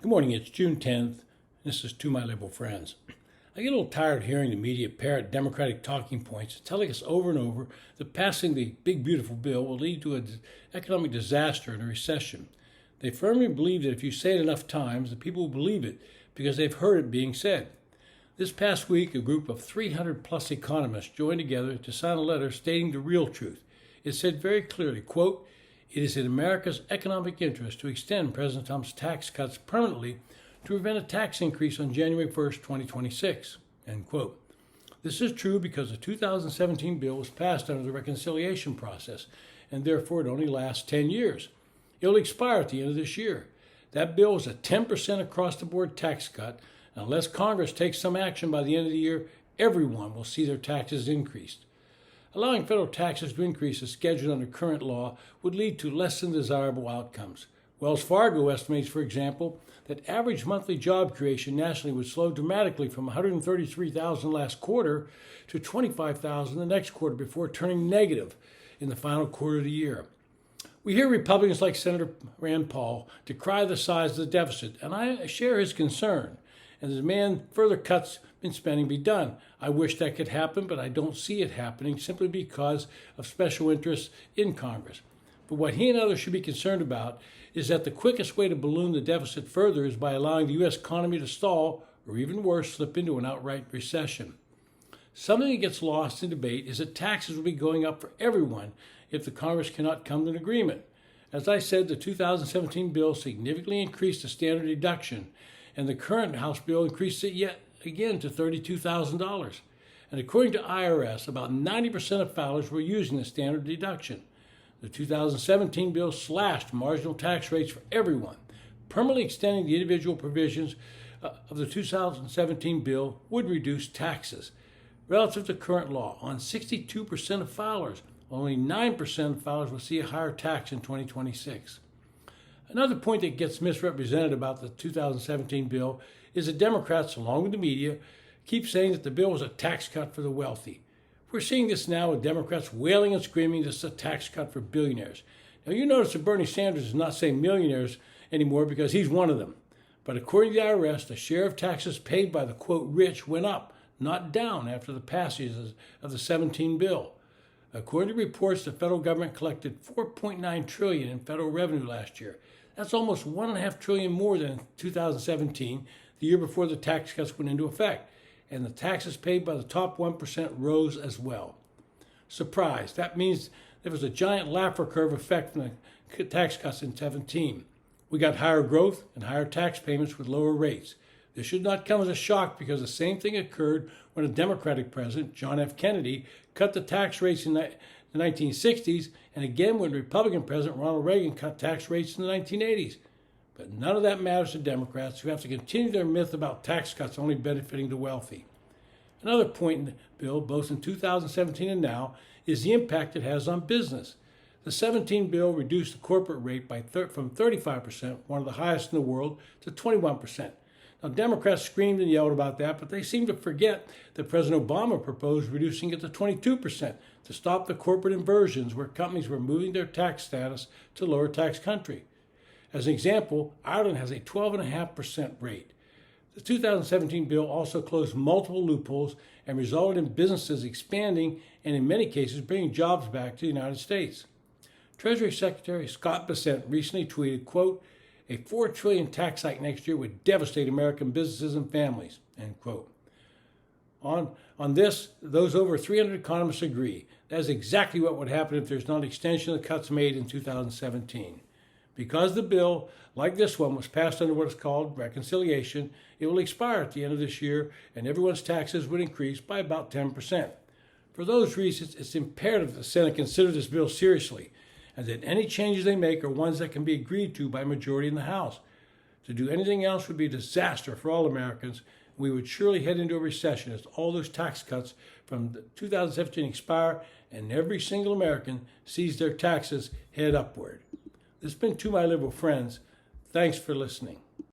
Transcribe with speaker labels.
Speaker 1: Good morning, it's June 10th. This is To My Liberal Friends. I get a little tired hearing the media parrot Democratic talking points, telling us over and over that passing the big beautiful bill will lead to an economic disaster and a recession. They firmly believe that if you say it enough times, the people will believe it because they've heard it being said. This past week, a group of 300 plus economists joined together to sign a letter stating the real truth. It said very clearly, quote, "It is in America's economic interest to extend President Trump's tax cuts permanently to prevent a tax increase on January 1st, 2026, end quote. This is true because the 2017 bill was passed under the reconciliation process, and therefore it only lasts 10 years. It will expire at the end of this year. That bill is a 10% across-the-board tax cut. Unless Congress takes some action by the end of the year, everyone will see their taxes increased. Allowing federal taxes to increase as scheduled under current law would lead to less than desirable outcomes. Wells Fargo estimates, for example, that average monthly job creation nationally would slow dramatically from 133,000 last quarter to 25,000 the next quarter before turning negative in the final quarter of the year. We hear Republicans like Senator Rand Paul decry the size of the deficit, and I share his concern and demand further cuts in spending be done. I wish that could happen, but I don't see it happening simply because of special interests in Congress. But what he and others should be concerned about is that the quickest way to balloon the deficit further is by allowing the U.S. economy to stall, or even worse, slip into an outright recession. Something that gets lost in debate is that taxes will be going up for everyone if the Congress cannot come to an agreement. As I said, the 2017 bill significantly increased the standard deduction, and the current House bill increased it yet again to $32,000. And according to IRS, about 90% of filers were using the standard deduction. The 2017 bill slashed marginal tax rates for everyone, permanently extending the individual provisions of the 2017 bill would reduce taxes. Relative to current law, on 62% of filers, only 9% of filers will see a higher tax in 2026. Another point that gets misrepresented about the 2017 bill is that Democrats, along with the media, keep saying that the bill was a tax cut for the wealthy. We're seeing this now with Democrats wailing and screaming this is a tax cut for billionaires. Now you notice that Bernie Sanders is not saying millionaires anymore because he's one of them. But according to the IRS, the share of taxes paid by the, quote, rich went up, not down after the passage of the 17 bill. According to reports, the federal government collected $4.9 trillion in federal revenue last year. That's almost $1.5 trillion more than in 2017, the year before the tax cuts went into effect. And the taxes paid by the top 1% rose as well. Surprise, that means there was a giant Laffer curve effect from the tax cuts in 17. We got higher growth and higher tax payments with lower rates. This should not come as a shock because the same thing occurred when a Democratic president, John F. Kennedy, cut the tax rates in the 1960s, and again when Republican President Ronald Reagan cut tax rates in the 1980s. But none of that matters to Democrats, who have to continue their myth about tax cuts only benefiting the wealthy. Another point in the bill, both in 2017 and now, is the impact it has on business. The 17 bill reduced the corporate rate from 35%, one of the highest in the world, to 21%. Now, Democrats screamed and yelled about that, but they seem to forget that President Obama proposed reducing it to 22% to stop the corporate inversions where companies were moving their tax status to lower tax country. As an example, Ireland has a 12.5% rate. The 2017 bill also closed multiple loopholes and resulted in businesses expanding and in many cases bringing jobs back to the United States. Treasury Secretary Scott Bessent recently tweeted, quote, "A $4 trillion tax hike next year would devastate American businesses and families," end quote. On this, those over 300 economists agree. That is exactly what would happen if there's not an extension of the cuts made in 2017. Because the bill, like this one, was passed under what is called reconciliation, it will expire at the end of this year, and everyone's taxes would increase by about 10%. For those reasons, it's imperative that the Senate consider this bill seriously, and that any changes they make are ones that can be agreed to by a majority in the House. To do anything else would be a disaster for all Americans. We would surely head into a recession as all those tax cuts from 2017 expire and every single American sees their taxes head upward. This has been To My Liberal Friends. Thanks for listening.